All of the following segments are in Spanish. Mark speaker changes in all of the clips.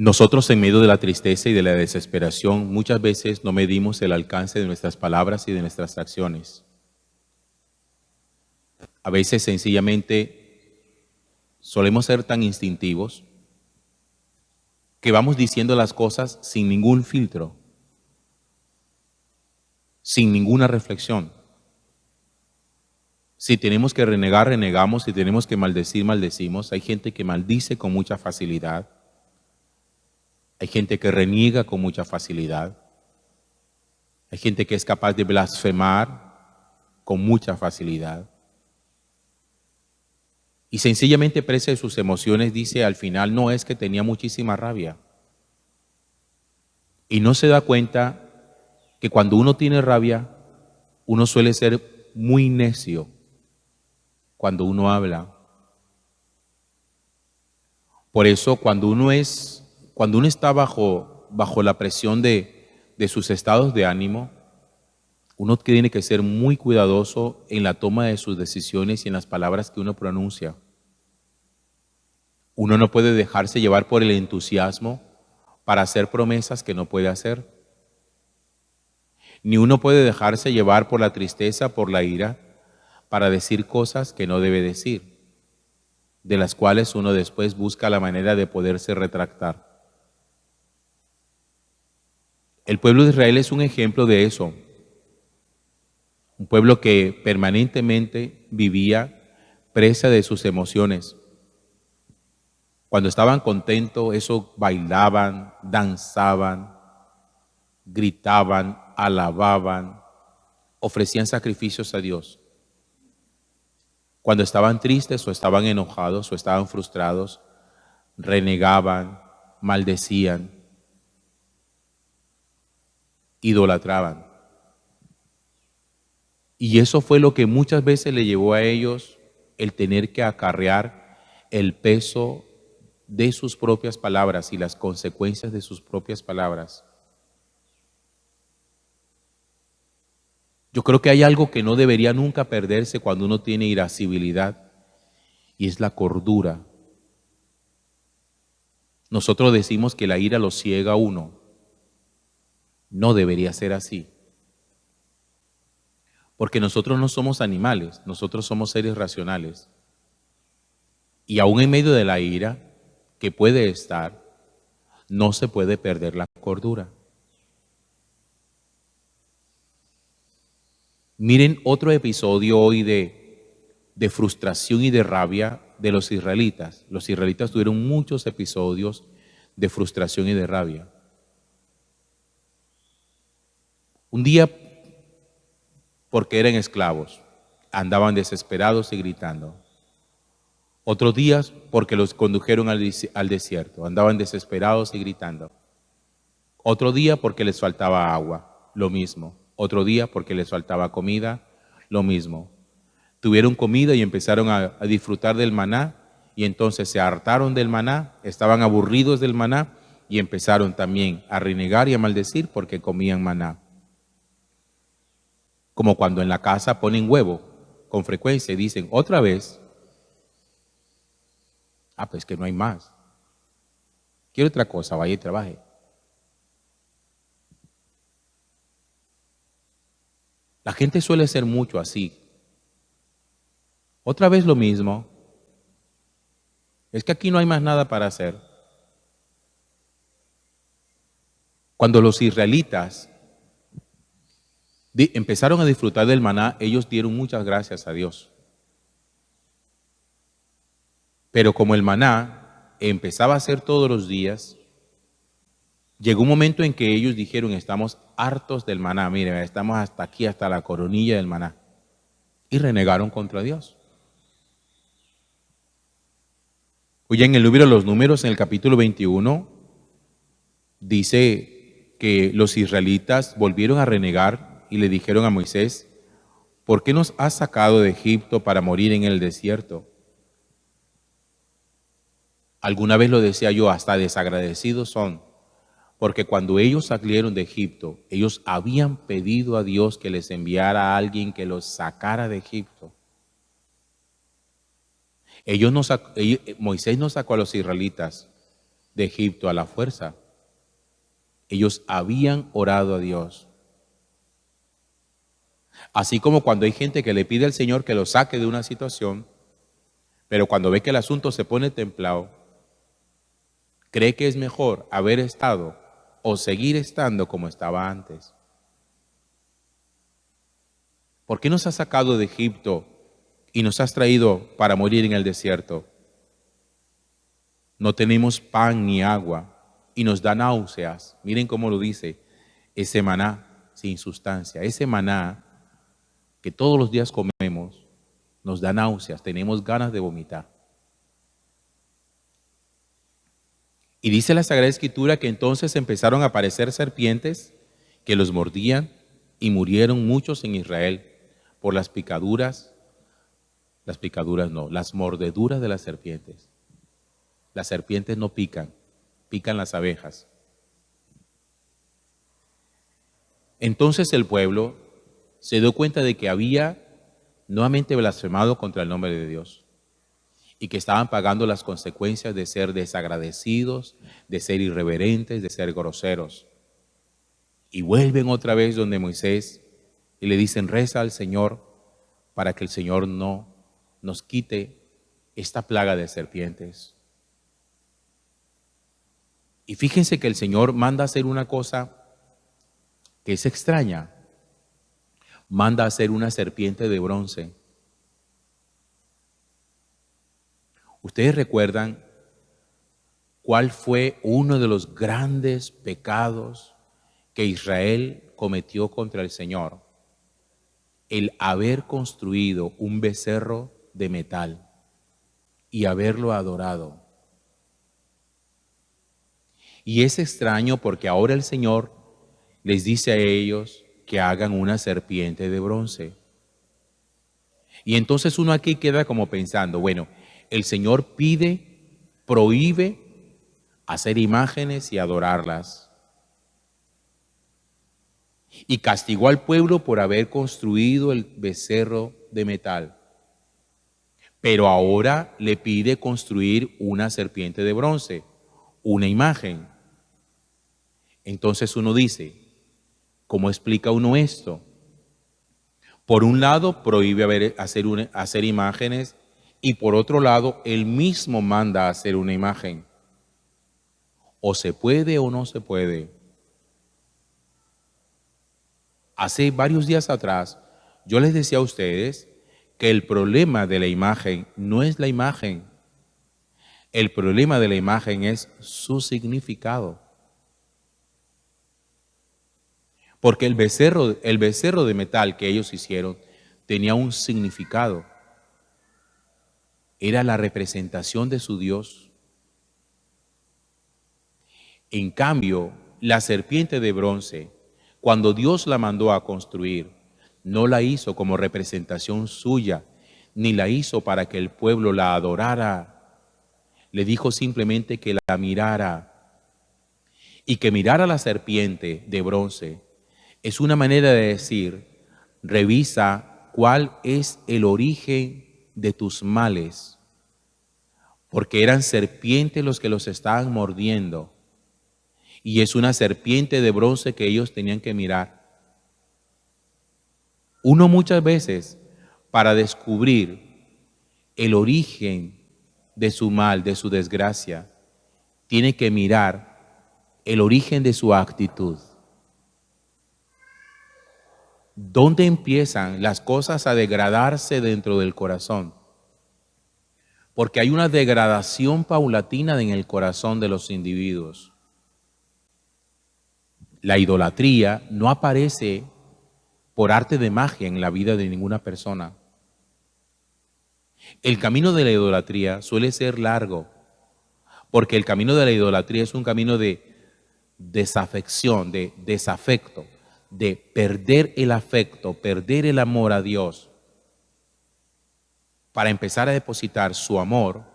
Speaker 1: Nosotros en medio de la tristeza y de la desesperación muchas veces no medimos el alcance de nuestras palabras y de nuestras acciones. A veces sencillamente solemos ser tan instintivos que vamos diciendo las cosas sin ningún filtro, sin ninguna reflexión. Si tenemos que renegar, renegamos. Si tenemos que maldecir, maldecimos. Hay gente que maldice con mucha facilidad. Hay gente que reniega con mucha facilidad. Hay gente que es capaz de blasfemar con mucha facilidad. Y sencillamente presa de sus emociones dice al final, no, es que tenía muchísima rabia. Y no se da cuenta que cuando uno tiene rabia, uno suele ser muy necio cuando uno habla. Por eso cuando uno está bajo la presión de sus estados de ánimo, uno tiene que ser muy cuidadoso en la toma de sus decisiones y en las palabras que uno pronuncia. Uno no puede dejarse llevar por el entusiasmo para hacer promesas que no puede hacer. Ni uno puede dejarse llevar por la tristeza, por la ira, para decir cosas que no debe decir, de las cuales uno después busca la manera de poderse retractar. El pueblo de Israel es un ejemplo de eso. Un pueblo que permanentemente vivía presa de sus emociones. Cuando estaban contentos, eso bailaban, danzaban, gritaban, alababan, ofrecían sacrificios a Dios. Cuando estaban tristes o estaban enojados o estaban frustrados, renegaban, maldecían, idolatraban. Y eso fue lo que muchas veces le llevó a ellos el tener que acarrear el peso de sus propias palabras y las consecuencias de sus propias palabras. Yo creo que hay algo que no debería nunca perderse cuando uno tiene irascibilidad, y es la cordura. Nosotros decimos que la ira lo ciega a uno. No debería ser así. Porque nosotros no somos animales, nosotros somos seres racionales. Y aún en medio de la ira que puede estar, no se puede perder la cordura. Miren otro episodio hoy de frustración y de rabia de los israelitas. Los israelitas tuvieron muchos episodios de frustración y de rabia. Un día, porque eran esclavos, andaban desesperados y gritando. Otros días, porque los condujeron al desierto, andaban desesperados y gritando. Otro día, porque les faltaba agua, lo mismo. Otro día, porque les faltaba comida, lo mismo. Tuvieron comida y empezaron a disfrutar del maná, y entonces se hartaron del maná, estaban aburridos del maná, y empezaron también a renegar y a maldecir porque comían maná. Como cuando en la casa ponen huevo con frecuencia y dicen, otra vez, pues que no hay más. Quiero otra cosa, vaya y trabaje. La gente suele ser mucho así. Otra vez lo mismo. Es que aquí no hay más nada para hacer. Cuando los israelitas empezaron a disfrutar del maná, ellos dieron muchas gracias a Dios. Pero como el maná empezaba a ser todos los días, llegó un momento en que ellos dijeron, estamos hartos del maná, miren, estamos hasta aquí, hasta la coronilla del maná. Y renegaron contra Dios. Oye, en el libro de los Números, en el capítulo 21, dice que los israelitas volvieron a renegar y le dijeron a Moisés, ¿por qué nos has sacado de Egipto para morir en el desierto? Alguna vez lo decía yo, hasta desagradecidos son, porque cuando ellos salieron de Egipto, ellos habían pedido a Dios que les enviara a alguien que los sacara de Egipto. Moisés no sacó a los israelitas de Egipto a la fuerza. Ellos habían orado a Dios. Así como cuando hay gente que le pide al Señor que lo saque de una situación, pero cuando ve que el asunto se pone templado, cree que es mejor haber estado o seguir estando como estaba antes. ¿Por qué nos has sacado de Egipto y nos has traído para morir en el desierto? No tenemos pan ni agua y nos da náuseas. Miren cómo lo dice, ese maná sin sustancia, ese maná que todos los días comemos, nos da náuseas, tenemos ganas de vomitar. Y dice la Sagrada Escritura que entonces empezaron a aparecer serpientes que los mordían y murieron muchos en Israel por las mordeduras de las serpientes. Las serpientes no pican, pican las abejas. Entonces el pueblo se dio cuenta de que había nuevamente blasfemado contra el nombre de Dios y que estaban pagando las consecuencias de ser desagradecidos, de ser irreverentes, de ser groseros. Y vuelven otra vez donde Moisés y le dicen: reza al Señor para que el Señor no nos quite esta plaga de serpientes. Y fíjense que el Señor manda a hacer una cosa que es extraña. Manda a hacer una serpiente de bronce. ¿Ustedes recuerdan cuál fue uno de los grandes pecados que Israel cometió contra el Señor? El haber construido un becerro de metal y haberlo adorado. Y es extraño porque ahora el Señor les dice a ellos que hagan una serpiente de bronce. Y entonces uno aquí queda como pensando, bueno, el Señor prohíbe hacer imágenes y adorarlas. Y castigó al pueblo por haber construido el becerro de metal. Pero ahora le pide construir una serpiente de bronce, una imagen. Entonces uno dice, ¿cómo explica uno esto? Por un lado, prohíbe hacer imágenes y por otro lado, él mismo manda a hacer una imagen. O se puede o no se puede. Hace varios días atrás, yo les decía a ustedes que el problema de la imagen no es la imagen. El problema de la imagen es su significado. Porque el becerro de metal que ellos hicieron tenía un significado. Era la representación de su Dios. En cambio, la serpiente de bronce, cuando Dios la mandó a construir, no la hizo como representación suya, ni la hizo para que el pueblo la adorara. Le dijo simplemente que la mirara. Y que mirara la serpiente de bronce es una manera de decir: revisa cuál es el origen de tus males, porque eran serpientes los que los estaban mordiendo, y es una serpiente de bronce que ellos tenían que mirar. Uno muchas veces, para descubrir el origen de su mal, de su desgracia, tiene que mirar el origen de su actitud. ¿Dónde empiezan las cosas a degradarse dentro del corazón? Porque hay una degradación paulatina en el corazón de los individuos. La idolatría no aparece por arte de magia en la vida de ninguna persona. El camino de la idolatría suele ser largo, porque el camino de la idolatría es un camino de desafección, de desafecto, de perder el afecto, perder el amor a Dios, para empezar a depositar su amor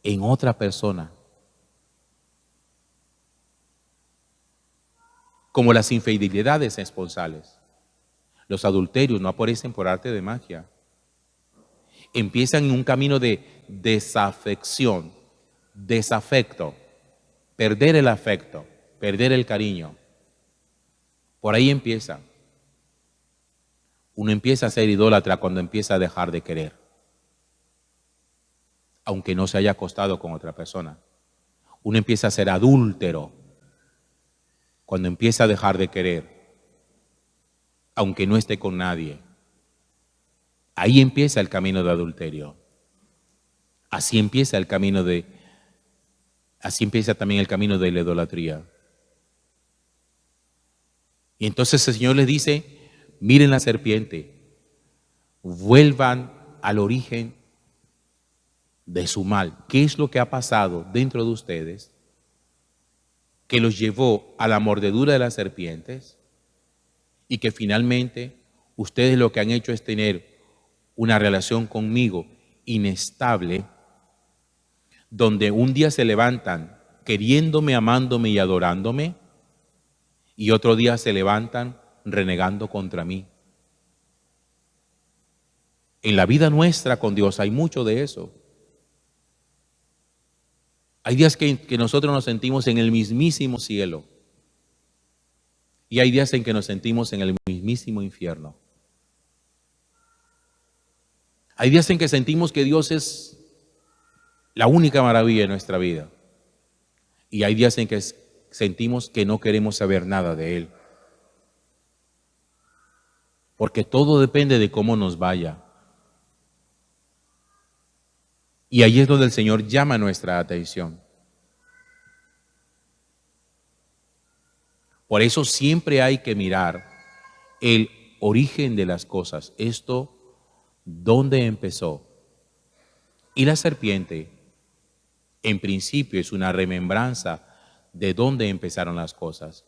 Speaker 1: en otra persona. Como las infidelidades esponsales. Los adulterios no aparecen por arte de magia. Empiezan en un camino de desafección, desafecto. perder el afecto, perder el cariño. Por ahí empieza. Uno empieza a ser idólatra cuando empieza a dejar de querer, aunque no se haya acostado con otra persona. Uno empieza a ser adúltero cuando empieza a dejar de querer, aunque no esté con nadie. Ahí empieza el camino de adulterio. Así empieza también el camino de la idolatría. Y entonces el Señor les dice, miren la serpiente, vuelvan al origen de su mal. ¿Qué es lo que ha pasado dentro de ustedes que los llevó a la mordedura de las serpientes y que finalmente ustedes lo que han hecho es tener una relación conmigo inestable, donde un día se levantan queriéndome, amándome y adorándome, y otro día se levantan renegando contra mí? En la vida nuestra con Dios hay mucho de eso. Hay días que nosotros nos sentimos en el mismísimo cielo y hay días en que nos sentimos en el mismísimo infierno. Hay días en que sentimos que Dios es la única maravilla de nuestra vida y hay días en que sentimos que no queremos saber nada de Él. Porque todo depende de cómo nos vaya. Y ahí es donde el Señor llama nuestra atención. Por eso siempre hay que mirar el origen de las cosas. Esto, ¿dónde empezó? Y la serpiente, en principio, es una remembranza de dónde empezaron las cosas.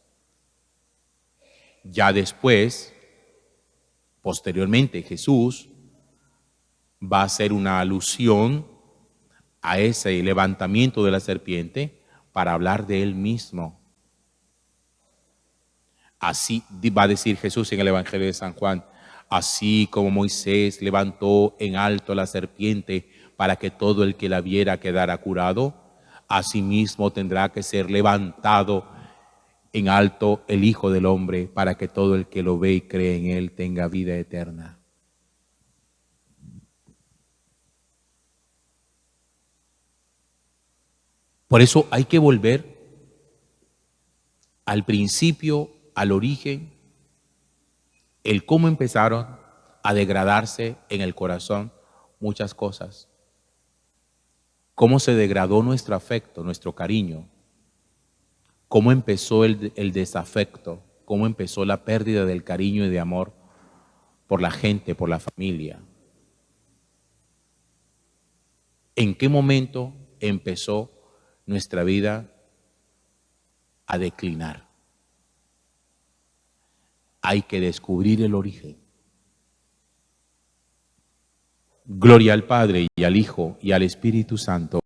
Speaker 1: Ya después, posteriormente, Jesús va a hacer una alusión a ese levantamiento de la serpiente para hablar de Él mismo. Así va a decir Jesús en el Evangelio de San Juan, así como Moisés levantó en alto la serpiente para que todo el que la viera quedara curado, asimismo tendrá que ser levantado en alto el Hijo del Hombre para que todo el que lo ve y cree en Él tenga vida eterna. Por eso hay que volver al principio, al origen, el cómo empezaron a degradarse en el corazón muchas cosas. Cómo se degradó nuestro afecto, nuestro cariño. Cómo empezó el desafecto, cómo empezó la pérdida del cariño y de amor por la gente, por la familia. ¿En qué momento empezó nuestra vida a declinar? Hay que descubrir el origen. Gloria al Padre y al Hijo y al Espíritu Santo.